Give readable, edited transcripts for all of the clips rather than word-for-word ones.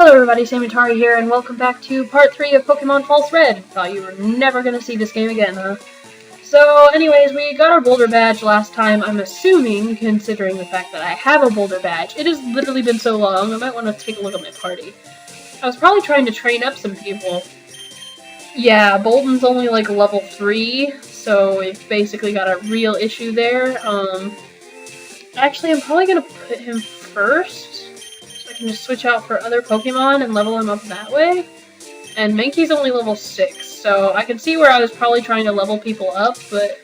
Hello everybody, Samatari here, and welcome back to part 3 of Pokemon False Red. Thought you were never gonna see this game again, huh? So, anyways, we got our Boulder Badge last time, I'm assuming, considering the fact that I have a Boulder Badge. It has literally been so long, I might want to take a look at my party. I was probably trying to train up some people. Yeah, Bolton's only like level 3, so we've basically got a real issue there. Actually, I'm probably gonna put him first. I can just switch out for other Pokemon and level him up that way. And Mankey's only level 6, so I can see where I was probably trying to level people up, but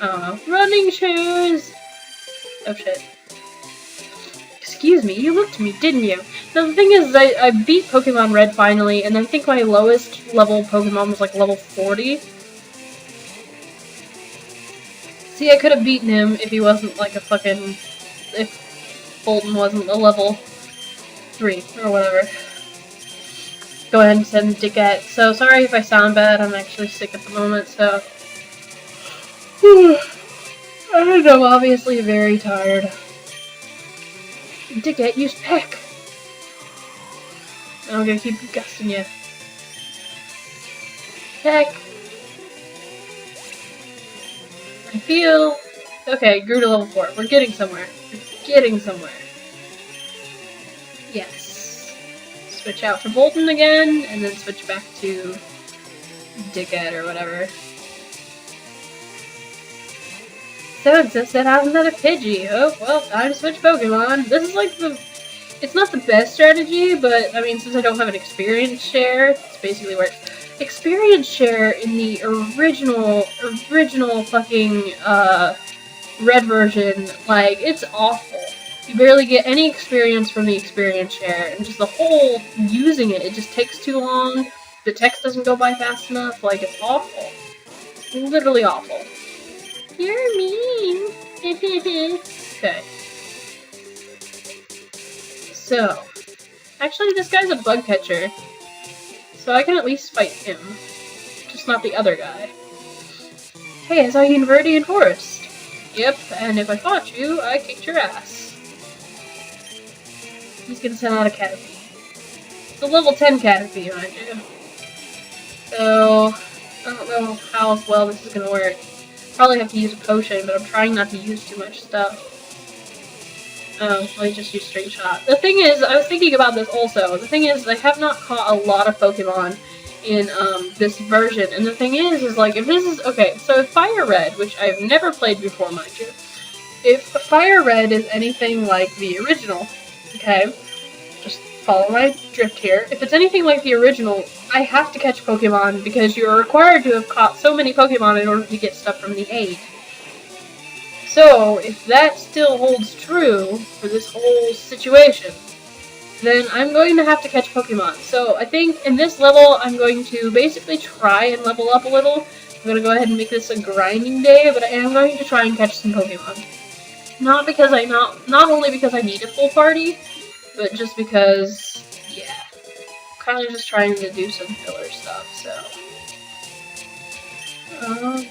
I don't know. Running shoes! Oh shit. Excuse me, you looked at me, didn't you? Now the thing is, I beat Pokemon Red finally, and I think my lowest level Pokemon was like level 40. See, I could have beaten him if he wasn't like a fucking... if Bolton wasn't a level 3, or whatever. Go ahead and send Dickette. So, sorry if I sound bad, I'm actually sick at the moment, so... I don't know, obviously very tired. Dickette, use Peck! I'm gonna keep gusting you. Peck! I feel... Okay, grew to level 4. We're getting somewhere. We're getting somewhere. Yes. Switch out for Bolton again, and then switch back to Dickette or whatever. So it says that I have another Pidgey. Oh, well, time to switch Pokemon. This is like the... It's not the best strategy, but, I mean, since I don't have an experience share, it's basically where... Experience share in the original fucking, Red version, like, it's awful. You barely get any experience from the experience share, and just the whole using it just takes too long, the text doesn't go by fast enough, like, it's awful. Literally awful. You're mean! Okay. So, actually this guy's a bug catcher, so I can at least fight him, just not the other guy. Hey, I saw you in Viridian Forest. Yep, and if I fought you, I kicked your ass. He's gonna send out a Caterpie. It's a level 10 Caterpie, mind you. So, I don't know how well this is gonna work. Probably have to use a potion, but I'm trying not to use too much stuff. Oh, let me just use Straight Shot. The thing is, I was thinking about this also. The thing is, I have not caught a lot of Pokemon in, this version. And the thing is like, if this is... Okay, so if Fire Red, which I've never played before, mind you. If Fire Red is anything like the original, okay, just follow my drift here. If it's anything like the original, I have to catch Pokemon because you're required to have caught so many Pokemon in order to get stuff from the aid. So, if that still holds true for this whole situation, then I'm going to have to catch Pokemon. So, I think in this level, I'm going to basically try and level up a little. I'm going to go ahead and make this a grinding day, but I am going to try and catch some Pokemon. Not because not only because I need a full party, but just because, yeah, kind of just trying to do some filler stuff, so. Yeah.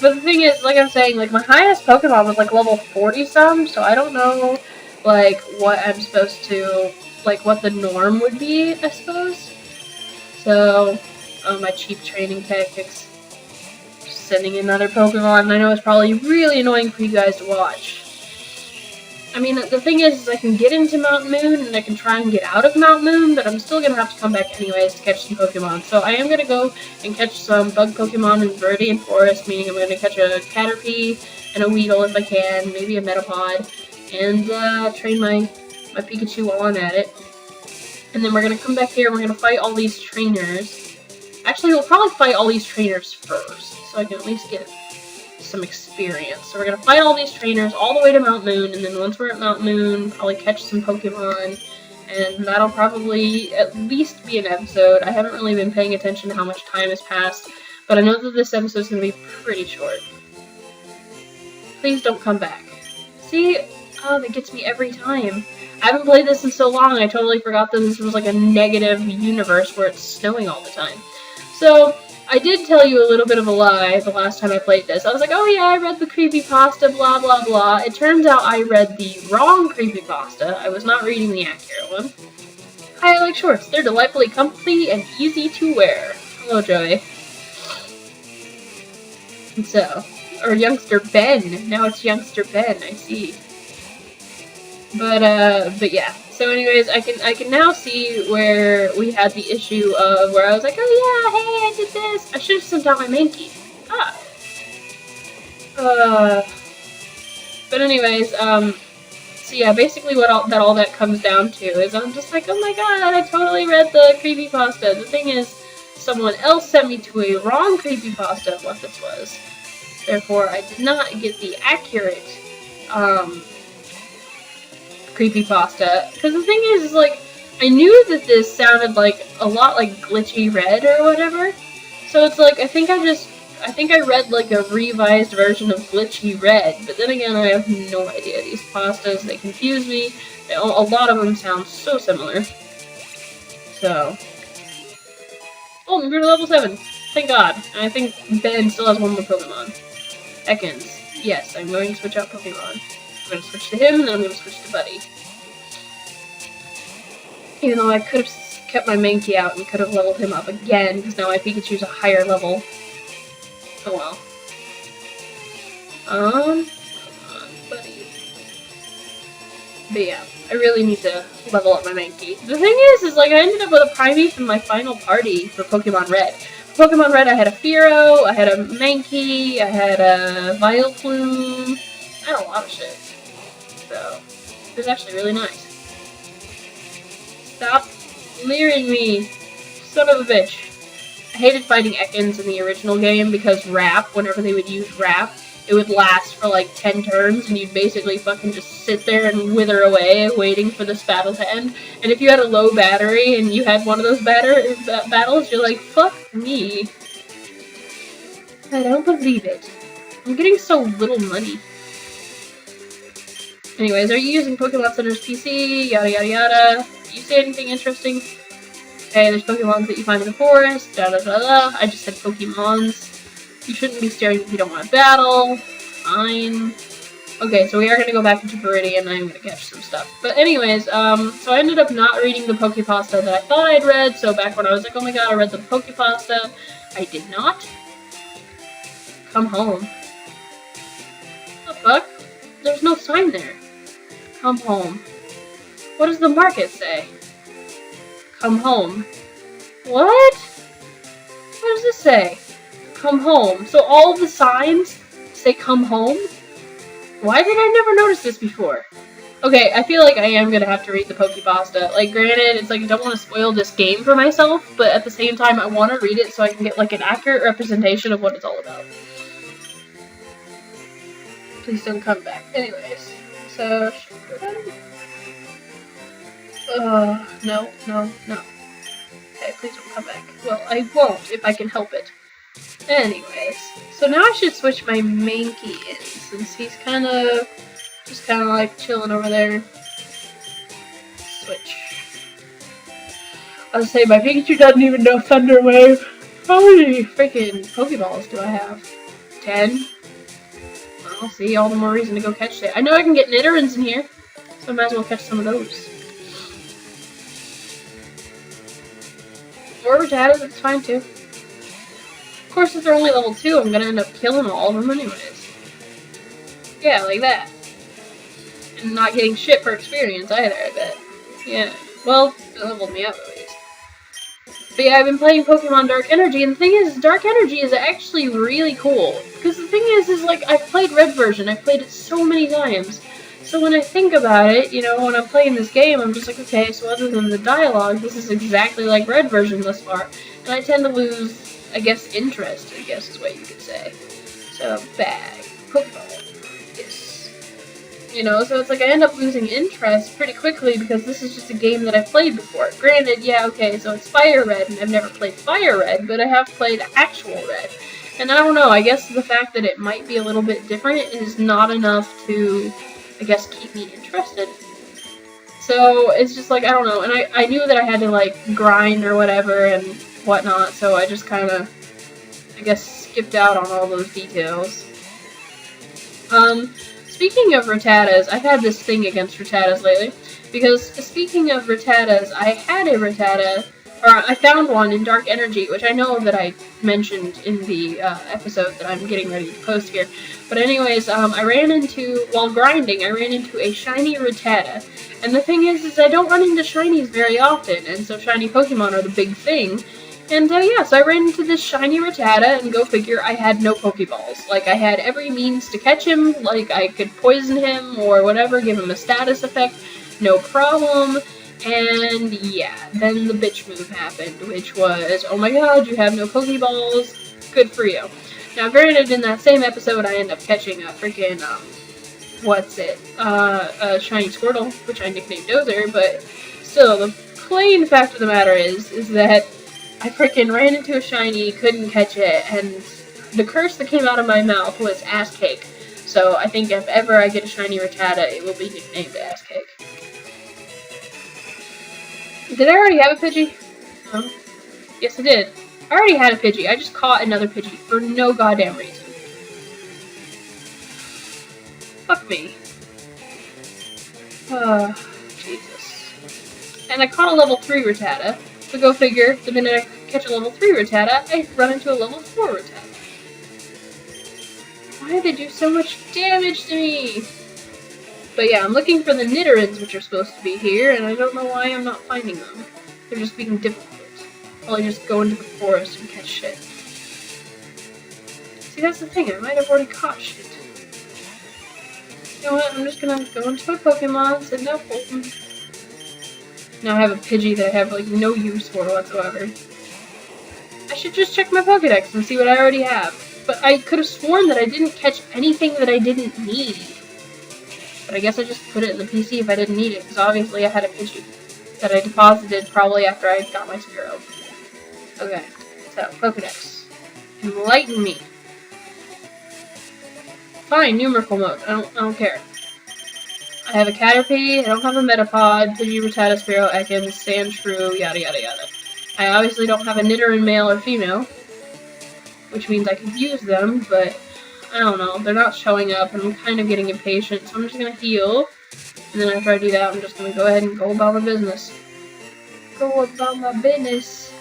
But the thing is, like I'm saying, like, my highest Pokemon was, like, level 40-some, so I don't know, like, what I'm supposed to, like, what the norm would be, I suppose. So, my cheap training tactics. Just sending in another Pokemon, I know it's probably really annoying for you guys to watch. I mean, the thing is I can get into Mt.Moon, and I can try and get out of Mt.Moon, but I'm still gonna have to come back anyways to catch some Pokemon. So I am gonna go and catch some bug Pokemon in Viridian Forest, meaning I'm gonna catch a Caterpie and a Weedle if I can, maybe a Metapod, and train my Pikachu while I'm at it. And then we're gonna come back here and we're gonna fight all these trainers. Actually, we'll probably fight all these trainers first, so I can at least get some experience. So we're gonna fight all these trainers all the way to Mt.Moon, and then once we're at Mt.Moon, probably catch some Pokemon, and that'll probably at least be an episode. I haven't really been paying attention to how much time has passed, but I know that this episode's gonna be pretty short. Please don't come back. See? Oh, that gets me every time. I haven't played this in so long, I totally forgot that this was like a negative universe where it's snowing all the time. So, I did tell you a little bit of a lie the last time I played this. I was like, oh yeah, I read the creepypasta, blah blah blah. It turns out I read the wrong creepypasta. I was not reading the accurate one. I like shorts. They're delightfully comfy and easy to wear. Hello, Joey. And so, or youngster Ben. Now it's youngster Ben. I see. But yeah. So, anyways, I can now see where we had the issue of where I was like, oh yeah, hey, I did this. I should have sent out my Mankey. But anyways, so yeah, basically what all that comes down to is I'm just like, oh my god, I totally read the creepypasta. The thing is, someone else sent me to a wrong creepypasta of what this was. Therefore, I did not get the accurate, creepypasta. Because the thing is, like, I knew that this sounded like a lot like Glitchy Red or whatever. So it's like, I think I read like a revised version of Glitchy Red, but then again, I have no idea. These pastas, they confuse me. A lot of them sound so similar. So. Oh, I'm going to level 7. Thank God. And I think Ben still has one more Pokemon. Ekans. Yes, I'm going to switch out Pokemon. I'm going to switch to him, and then I'm going to switch to Buddy. Even though I could have kept my Mankey out and could have leveled him up again, because now my Pikachu's a higher level. Oh well. Come on, Buddy. But yeah, I really need to level up my Mankey. The thing is like, I ended up with a Primeape in my final party for Pokemon Red. For Pokemon Red, I had a Fearow, I had a Mankey, I had a Vileplume, I had a lot of shit. So, it was actually really nice. Stop leering me, son of a bitch. I hated fighting Ekans in the original game because whenever they would use Wrap, it would last for like 10 turns and you'd basically fucking just sit there and wither away waiting for this battle to end. And if you had a low battery and you had one of those battles, you're like, fuck me. I don't believe it. I'm getting so little money. Anyways, are you using Pokemon Center's PC? Yada yada yada. Do you see anything interesting? Okay, there's Pokemons that you find in the forest, da da da da. I just said Pokemons. You shouldn't be staring if you don't want to battle. Fine. Okay, so we are going to go back into Viridian and I'm going to catch some stuff. But anyways, so I ended up not reading the Pokepasta that I thought I'd read, so back when I was like, oh my god, I read the Pokepasta, I did not. Come home. What the fuck? There's no sign there. Come home. What does the market say? Come home. What? What does this say? Come home. So all of the signs say come home? Why did I never notice this before? Okay, I feel like I am gonna have to read the Pokepasta. Like, granted, it's like I don't want to spoil this game for myself, but at the same time, I want to read it so I can get like an accurate representation of what it's all about. Please don't come back. Anyways, so no. Okay, please don't come back. Well, I won't if I can help it. Anyways, so now I should switch my Mankey in, since he's just kind of like chilling over there. Switch. I was saying, my Pikachu doesn't even know Thunder Wave. How many freaking Pokeballs do I have? 10? Well, see, all the more reason to go catch it. I know I can get Nidorans in here, so I might as well catch some of those. Or Rattatas, it's fine too. Of course, if they're only level 2, I'm gonna end up killing all of them anyways. Yeah, like that. And not getting shit for experience either, I bet. Yeah. Well, it leveled me up at least. But yeah, I've been playing Pokemon Dark Energy, and the thing is, Dark Energy is actually really cool. Because the thing is like, I've played Red version, I've played it so many times. So when I think about it, you know, when I'm playing this game, I'm just like, okay, so other than the dialogue, this is exactly like Red version thus far. And I tend to lose, I guess, interest, I guess is what you could say. So, bag. Pokeball. Yes. You know, so it's like I end up losing interest pretty quickly because this is just a game that I've played before. Granted, yeah, okay, so it's Fire Red, and I've never played Fire Red, but I have played actual Red. And I don't know, I guess the fact that it might be a little bit different is not enough to, I guess, keep me interested. So, it's just like, I don't know, and I knew that I had to, like, grind or whatever and whatnot, so I just kind of, I guess, skipped out on all those details. Speaking of Rattatas, I've had this thing against Rattatas lately. Because speaking of Rattatas, I had a Rattata, or I found one in Dark Energy, which I know that I mentioned in the episode that I'm getting ready to post here. But anyways, while grinding, I ran into a shiny Rattata. And the thing is I don't run into shinies very often, and so shiny Pokemon are the big thing. And yeah, so I ran into this shiny Rattata, and go figure, I had no Pokeballs. Like, I had every means to catch him, like, I could poison him or whatever, give him a status effect, no problem. And yeah, then the bitch move happened, which was, oh my god, you have no Pokeballs, good for you. Now, granted, in that same episode, I end up catching a freaking, a shiny Squirtle, which I nicknamed Dozer, but still, the plain fact of the matter is that I freaking ran into a shiny, couldn't catch it, and the curse that came out of my mouth was ass cake. So I think if ever I get a shiny Rattata, it will be nicknamed ass cake. Did I already have a Pidgey? No. Yes, I did. I already had a Pidgey. I just caught another Pidgey for no goddamn reason. Fuck me. Jesus. And I caught a level 3 Rattata. So go figure, the minute I catch a level 3 Rattata, I run into a level 4 Rattata. Why did they do so much damage to me? But yeah, I'm looking for the Nidorins, which are supposed to be here, and I don't know why I'm not finding them. They're just being difficult. While I just go into the forest and catch shit. See, that's the thing, I might have already caught shit. You know what, I'm just gonna go into my Pokemon, sit down, hold them. Now I have a Pidgey that I have, like, no use for whatsoever. I should just check my Pokedex and see what I already have. But I could have sworn that I didn't catch anything that I didn't need. But I guess I just put it in the PC if I didn't need it, because obviously I had a Pidgey that I deposited probably after I got my Spearow. Okay, so, Pokedex. Enlighten me. Fine, numerical mode. I don't care. I have a Caterpie, I don't have a Metapod, Pidgey, Rattata, Spearow, Ekans, Sandshrew, yada yada yada. I obviously don't have a Nidoran male or female, which means I could use them, but I don't know, they're not showing up, and I'm kind of getting impatient, so I'm just gonna heal, and then after I do that, I'm just gonna go ahead and go about my business. Go about my business.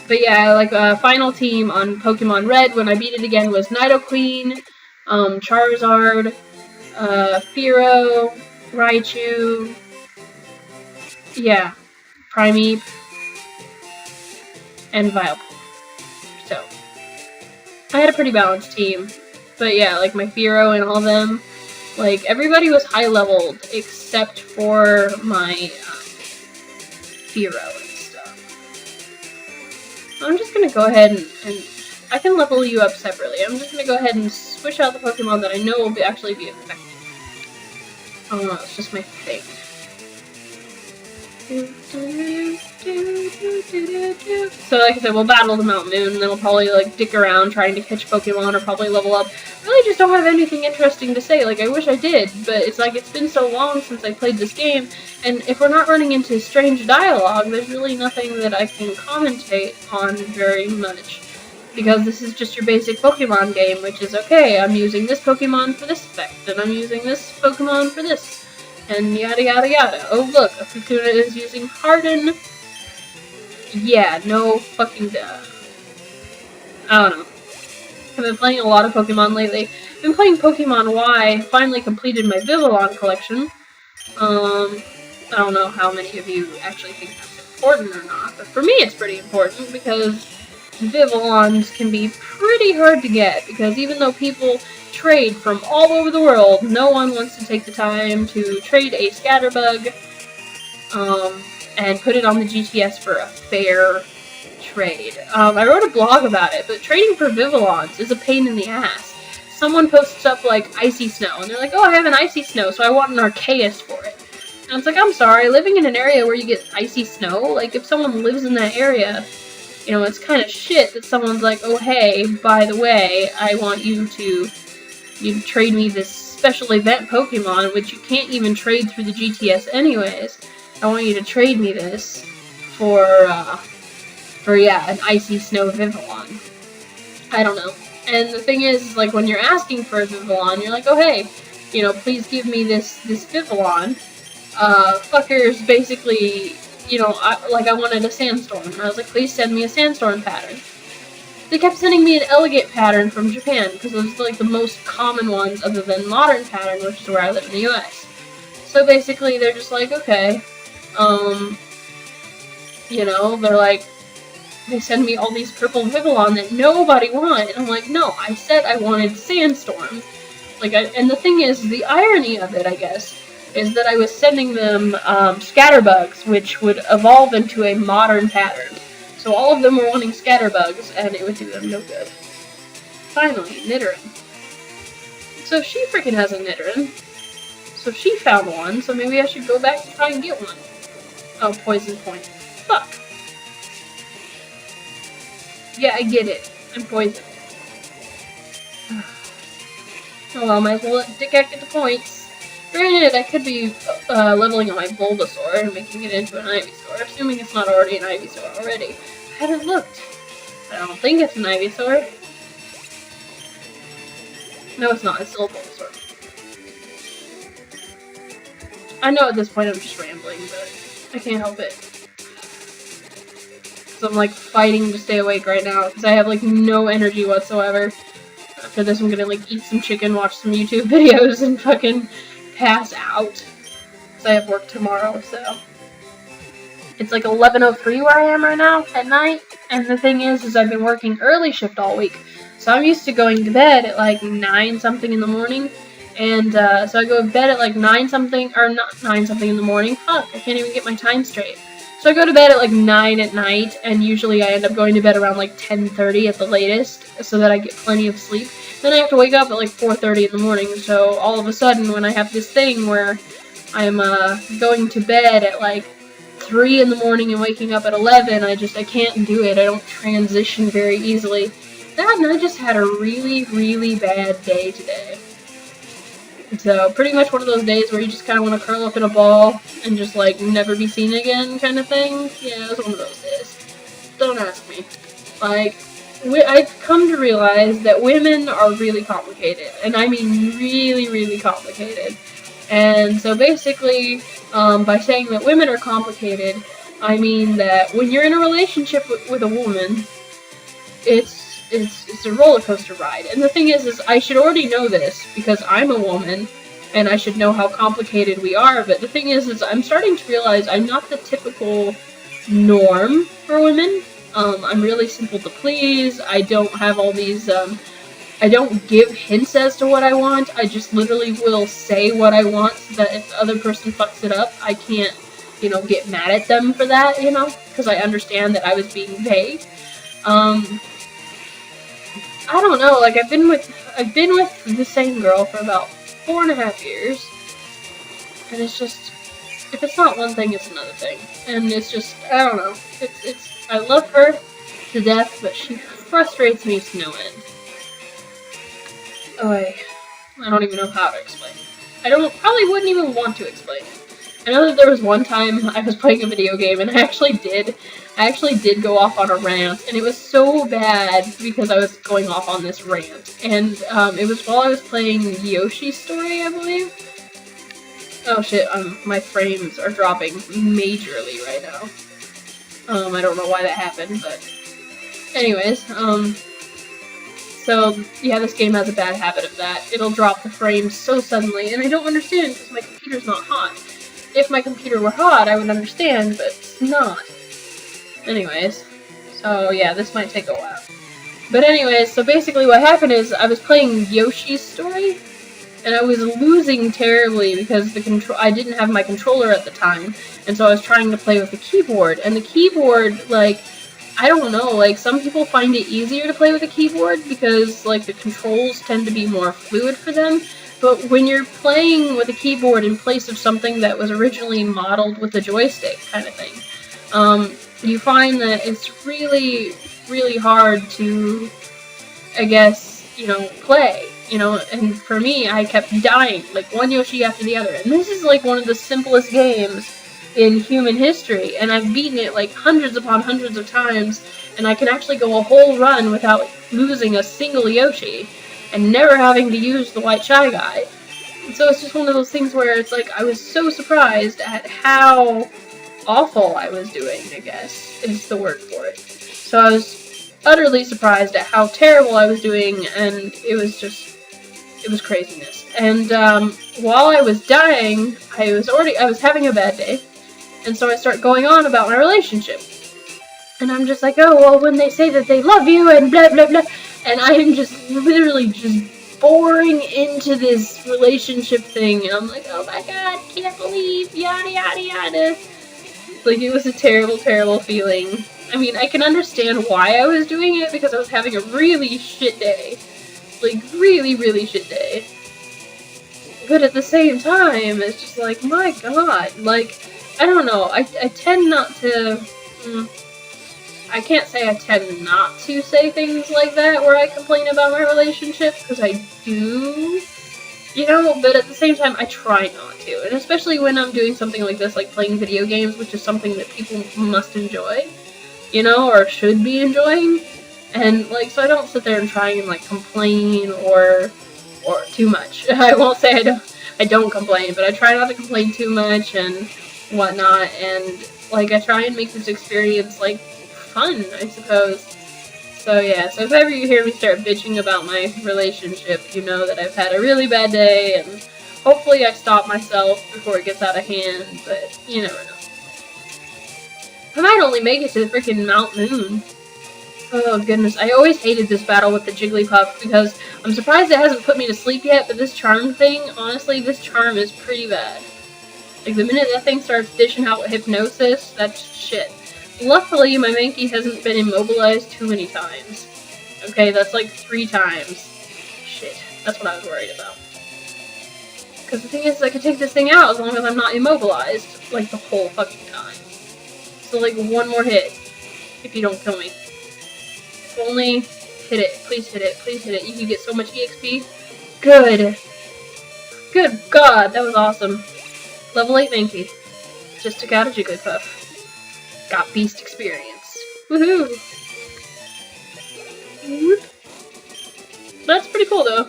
But yeah, like, final team on Pokemon Red, when I beat it again, was Nidoqueen, Charizard, Fearow, Raichu, yeah, Primeape, and Vileplume. So, I had a pretty balanced team, but yeah, like my Fearow and all of them, like everybody was high leveled except for my Fearow and stuff. I'm just gonna go ahead and I can level you up separately. I'm just gonna go ahead and switch out the Pokemon that I know will actually be effective. I don't know, it's just my thing. So like I said, we'll battle the Mt.Moon, and then we'll probably like dick around trying to catch Pokemon or probably level up. Really just don't have anything interesting to say, like I wish I did, but it's like it's been so long since I played this game, and if we're not running into strange dialogue, there's really nothing that I can commentate on very much. Because this is just your basic Pokemon game, which is, okay, I'm using this Pokemon for this effect, and I'm using this Pokemon for this, and yada yada yada. Oh look, a Kakuna is using Harden. Yeah, no fucking duh. I don't know. I've been playing a lot of Pokemon lately. I've been playing Pokemon Y, finally completed my Vivillon collection. I don't know how many of you actually think that's important or not, but for me it's pretty important because Vivillons can be pretty hard to get, because even though people trade from all over the world, no one wants to take the time to trade a Scatterbug, and put it on the GTS for a fair trade. I wrote a blog about it, but trading for Vivillons is a pain in the ass. Someone posts up, like, Icy Snow, and they're like, oh, I have an Icy Snow, so I want an Arceus for it. And it's like, I'm sorry, living in an area where you get Icy Snow, like, if someone lives in that area, you know, it's kind of shit that someone's like, oh, hey, by the way, I want you to trade me this special event Pokemon, which you can't even trade through the GTS anyways. I want you to trade me this for yeah, an Icy Snow Vivillon. I don't know. And the thing is, like, when you're asking for a Vivillon, you're like, oh, hey, you know, please give me this Vivillon. fuckers basically, you know, I wanted a sandstorm. And I was like, please send me a sandstorm pattern. They kept sending me an elegant pattern from Japan, because those are like the most common ones other than modern pattern, which is where I live in the US. So basically, they're just like, okay, you know, they're like, they send me all these purple Vivillon that nobody wanted. I'm like, no, I said I wanted Sandstorm. Like, and the thing is, the irony of it, I guess, is that I was sending them Scatterbugs, which would evolve into a modern pattern. So all of them were wanting Scatterbugs, and it would do them no good. Finally, Nidoran. So she freaking has a Nidoran. So she found one, so maybe I should go back and try and get one. Oh, Poison Point. Fuck. Yeah, I get it. I'm poisoned. Oh well, might as well let Dickette get the points. Granted, I could be leveling up my Bulbasaur and making it into an Ivysaur, assuming it's not already an Ivysaur already. I haven't looked. I don't think it's an Ivysaur. No, it's not. It's still a Bulbasaur. I know at this point I'm just rambling, but I can't help it. So I'm like fighting to stay awake right now because I have like no energy whatsoever. After this I'm gonna like eat some chicken, watch some YouTube videos, and fucking pass out. Because I have work tomorrow, so. It's like 11:03 where I am right now at night. And the thing is I've been working early shift all week. So I'm used to going to bed at like 9 something in the morning. And so I go to bed at like 9 something, or not 9 something in the morning. Fuck, I can't even get my time straight. So I go to bed at like 9 at night, and usually I end up going to bed around like 10:30 at the latest, so that I get plenty of sleep. Then I have to wake up at like 4:30 in the morning, so all of a sudden when I have this thing where I'm going to bed at like 3 in the morning and waking up at 11, I can't do it. I don't transition very easily. That, and I just had a really, really bad day today. So, pretty much one of those days where you just kind of want to curl up in a ball and just, like, never be seen again kind of thing. Yeah, it was one of those days. Don't ask me. Like, I've come to realize that women are really complicated. And I mean really, really complicated. And so basically, by saying that women are complicated, I mean that when you're in a relationship with a woman, it's a roller coaster ride. And the thing is I should already know this because I'm a woman and I should know how complicated we are. But the thing is I'm starting to realize I'm not the typical norm for women. I'm really simple to please. I don't have all these, I don't give hints as to what I want. I just literally will say what I want so that if the other person fucks it up, I can't, you know, get mad at them for that, you know, because I understand that I was being vague. I don't know, like, I've been with the same girl for about 4.5 years, and it's just, if it's not one thing, it's another thing, and it's just, I don't know, I love her to death, but she frustrates me to no end. Oh, I don't even know how to explain it. Probably wouldn't even want to explain it. I know that there was one time I was playing a video game, and I actually did go off on a rant, and it was so bad because I was going off on this rant. And it was while I was playing Yoshi's Story, I believe. Oh shit, my frames are dropping majorly right now. I don't know why that happened, but anyways, so yeah, this game has a bad habit of that. It'll drop the frames so suddenly, and I don't understand because my computer's not hot. If my computer were hot, I would understand, but it's not. Anyways, so yeah, this might take a while. But anyways, so basically what happened is I was playing Yoshi's Story, and I was losing terribly because I didn't have my controller at the time, and so I was trying to play with the keyboard, and the keyboard, like, I don't know, like, some people find it easier to play with a keyboard because, like, the controls tend to be more fluid for them. But when you're playing with a keyboard in place of something that was originally modeled with a joystick kind of thing, you find that it's really, really hard to, I guess, you know, play, you know, and for me, I kept dying, like, one Yoshi after the other, and this is, like, one of the simplest games in human history, and I've beaten it, like, hundreds upon hundreds of times, and I can actually go a whole run without losing a single Yoshi, and never having to use the White Shy Guy. And so it's just one of those things where it's like I was so surprised at how awful I was doing, I guess, is the word for it. So I was utterly surprised at how terrible I was doing, and it was craziness. And while I was dying, I was having a bad day, and so I start going on about my relationship. And I'm just like, oh, well, when they say that they love you, and blah, blah, blah, and I am just literally just boring into this relationship thing, and I'm like, oh my god, can't believe, yada, yada, yada. Like, it was a terrible, terrible feeling. I mean, I can understand why I was doing it, because I was having a really shit day. Like, really, really shit day. But at the same time, it's just like, my god, like, I don't know, I tend not to, I can't say I tend not to say things like that where I complain about my relationship, because I do, you know, but at the same time, I try not to, and especially when I'm doing something like this, like playing video games, which is something that people must enjoy, you know, or should be enjoying, and, like, so I don't sit there and try and, like, complain or too much. I won't say I don't complain, but I try not to complain too much and whatnot, and, like, I try and make this experience, like, fun, I suppose. So yeah, so if ever you hear me start bitching about my relationship, you know that I've had a really bad day, and hopefully I stop myself before it gets out of hand, but you never know. I might only make it to the freaking Mt.Moon. Oh goodness, I always hated this battle with the Jigglypuff, because I'm surprised it hasn't put me to sleep yet, but this charm thing, honestly, this charm is pretty bad. Like, the minute that thing starts dishing out with hypnosis, that's shit. Luckily, my Mankey hasn't been immobilized too many times. Okay, that's like 3 times. Shit, that's what I was worried about. Because the thing is, I can take this thing out as long as I'm not immobilized, like, the whole fucking time. So, like, one more hit, if you don't kill me. Only hit it. Please hit it. Please hit it. You can get so much EXP. Good. Good God, that was awesome. Level 8 Mankey. Just took out a Jigglypuff. Got beast experience. Woohoo! That's pretty cool though.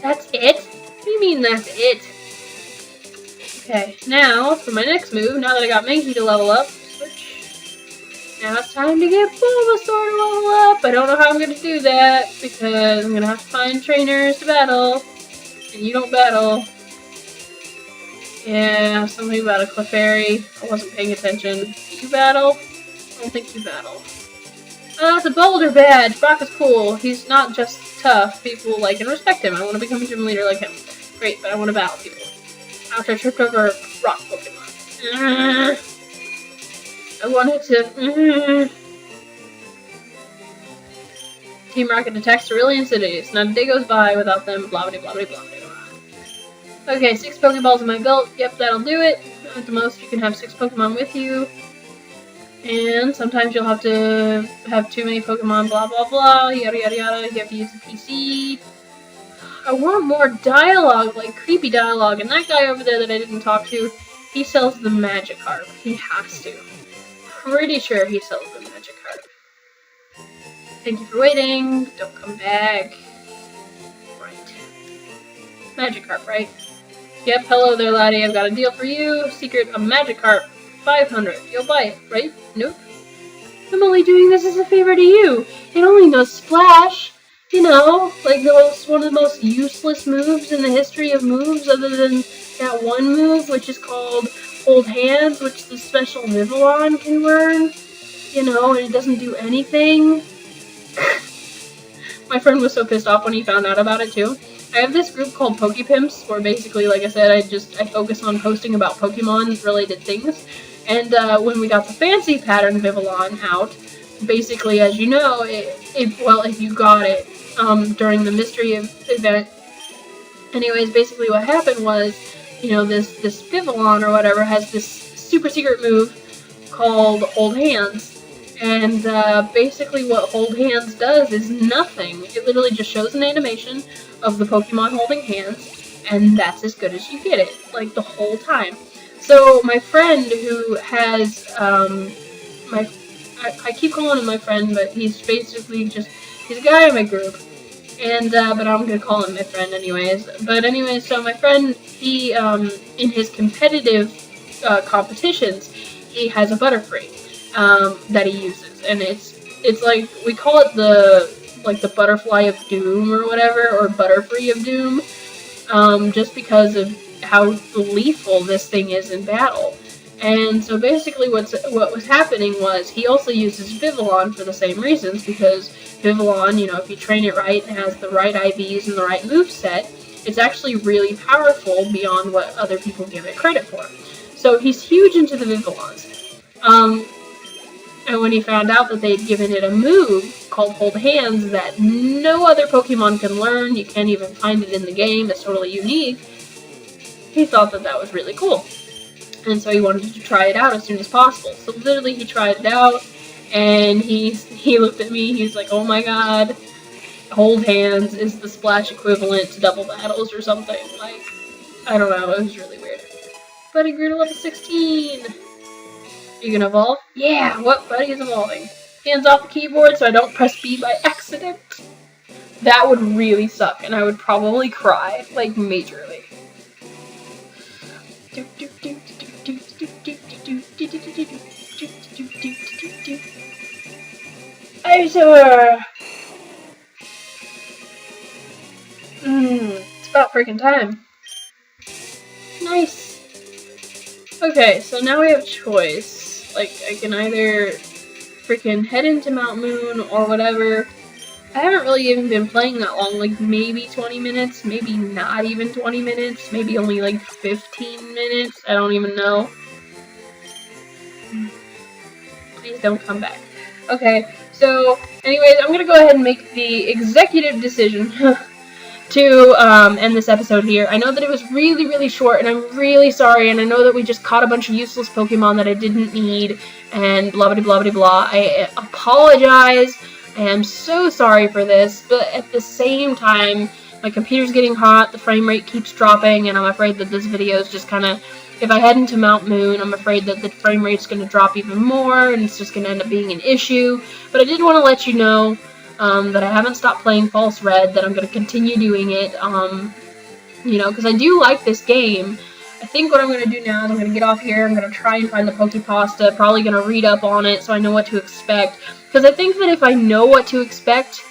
That's it? What do you mean that's it? Okay, now for my next move, now that I got Mankey to level up, switch. Now it's time to get Bulbasaur to level up. I don't know how I'm gonna do that because I'm gonna have to find trainers to battle. And you don't battle. Yeah, something about a Clefairy. I wasn't paying attention. Do you battle? I don't think you battle. It's a Boulder Badge. Brock is cool. He's not just tough. People like and respect him. I want to become a gym leader like him. Great, but I want to battle people. After I tripped over rock Pokemon. I wanted to... Team Rocket attacks Cerulean cities. Not a day goes by without them. Blah blah blah blah blah. Okay, 6 Pokeballs in my belt. Yep, that'll do it. At the most, you can have 6 Pokemon with you. And sometimes you'll have to have too many Pokemon, blah blah blah, yada yada yada. You have to use the PC. I want more dialogue, like creepy dialogue. And that guy over there that I didn't talk to, he sells the Magikarp. He has to. Pretty sure he sells the Magikarp. Thank you for waiting. Don't come back. Right. Magikarp, right? Yep, hello there, laddie. I've got a deal for you. Secret, a Magikarp. 500. You'll buy it, right? Nope. I'm only doing this as a favor to you. It only knows Splash. You know, like one of the most useless moves in the history of moves, other than that one move, which is called Hold Hands, which the special Vivillon can learn. You know, and it doesn't do anything. My friend was so pissed off when he found out about it, too. I have this group called PokePimps, where basically, like I said, I focus on posting about Pokemon-related things. And when we got the fancy pattern Vivillon out, basically, as you know, if you got it during the mystery event, anyways, basically what happened was, you know, this Vivillon or whatever has this super secret move called Hold Hands. And basically what Hold Hands does is nothing. It literally just shows an animation of the Pokemon holding hands, and that's as good as you get it, like, the whole time. So my friend who has, I keep calling him my friend, but he's basically just, he's a guy in my group, And, but I'm gonna call him my friend anyways. But anyways, so my friend, he, in his competitive, competitions, he has a Butterfree, that he uses. And it's like, we call it the Butterfly of Doom or whatever, or Butterfree of Doom, just because of how lethal this thing is in battle. And so basically what was happening was he also uses Vivillon for the same reasons, because Vivillon, you know, if you train it right and has the right IVs and the right moveset, it's actually really powerful beyond what other people give it credit for. So he's huge into the Vivillons. And when he found out that they'd given it a move called Hold Hands that no other Pokemon can learn, you can't even find it in the game, it's totally unique, he thought that that was really cool. And so he wanted to try it out as soon as possible. So literally he tried it out, and he looked at me, he's like, oh my god, Hold Hands is the Splash equivalent to Double Battles or something. Like, I don't know, it was really weird. Buddy grew to level 16! You gonna evolve? Yeah, what Buddy is evolving? Hands off the keyboard so I don't press B by accident. That would really suck, and I would probably cry, like, majorly. Ivysaur! It's about freaking time. Nice! Okay, so now we have choice. Like, I can either freaking head into Mt.Moon or whatever. I haven't really even been playing that long, like maybe 20 minutes, maybe not even 20 minutes, maybe only like 15 minutes, I don't even know. Please don't come back. Okay, so anyways, I'm gonna go ahead and make the executive decision to end this episode here. I know that it was really, really short, and I'm really sorry, and I know that we just caught a bunch of useless Pokemon that I didn't need, and blah blah blah blah blah. I apologize. I am so sorry for this, but at the same time, my computer's getting hot, the frame rate keeps dropping, and I'm afraid that this video is just kind of, if I head into Mt.Moon, I'm afraid that the frame rate's going to drop even more, and it's just going to end up being an issue. But I did want to let you know that I haven't stopped playing False Red, that I'm going to continue doing it, you know, because I do like this game. I think what I'm going to do now is I'm going to get off here, I'm going to try and find the Pokepasta, probably going to read up on it so I know what to expect. Because I think that if I know what to expect,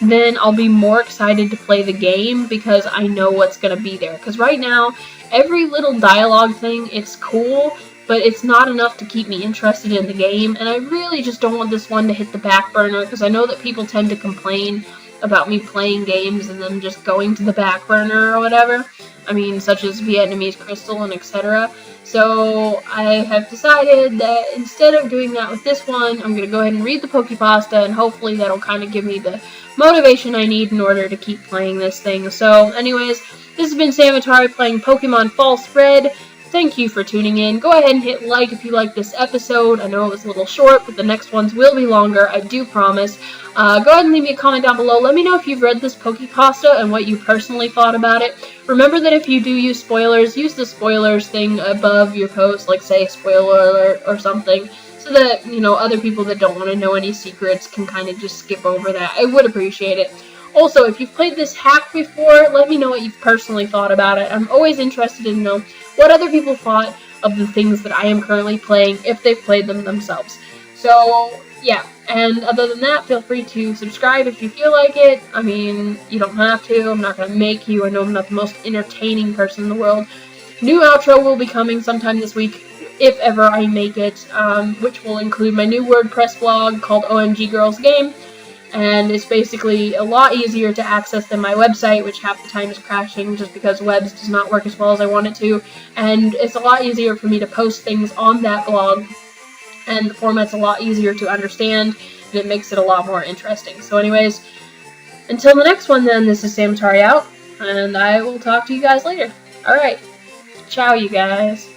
then I'll be more excited to play the game because I know what's going to be there. Because right now, every little dialogue thing, it's cool, but it's not enough to keep me interested in the game. And I really just don't want this one to hit the back burner because I know that people tend to complain about me playing games and them just going to the back burner or whatever. I mean, such as Vietnamese Crystal and etc. So I have decided that instead of doing that with this one, I'm going to go ahead and read the Pokepasta, and hopefully that'll kind of give me the motivation I need in order to keep playing this thing. So anyways, this has been Samatari playing Pokemon False Red. Thank you for tuning in. Go ahead and hit like if you like this episode. I know it was a little short, but the next ones will be longer, I do promise. Go ahead and leave me a comment down below. Let me know if you've read this Pokepasta and what you personally thought about it. Remember that if you do use spoilers, use the spoilers thing above your post, like say spoiler alert or something, so that, you know, other people that don't want to know any secrets can kind of just skip over that. I would appreciate it. Also, if you've played this hack before, let me know what you've personally thought about it. I'm always interested in know what other people thought of the things that I am currently playing, if they've played them themselves. So, yeah. And other than that, feel free to subscribe if you feel like it. I mean, you don't have to. I'm not going to make you. I know I'm not the most entertaining person in the world. New outro will be coming sometime this week, if ever I make it, which will include my new WordPress blog called OMG Girls Game. And it's basically a lot easier to access than my website, which half the time is crashing just because Webs does not work as well as I want it to. And it's a lot easier for me to post things on that blog, and the format's a lot easier to understand, and it makes it a lot more interesting. So anyways, until the next one then, this is Samatari out, and I will talk to you guys later. Alright, ciao you guys.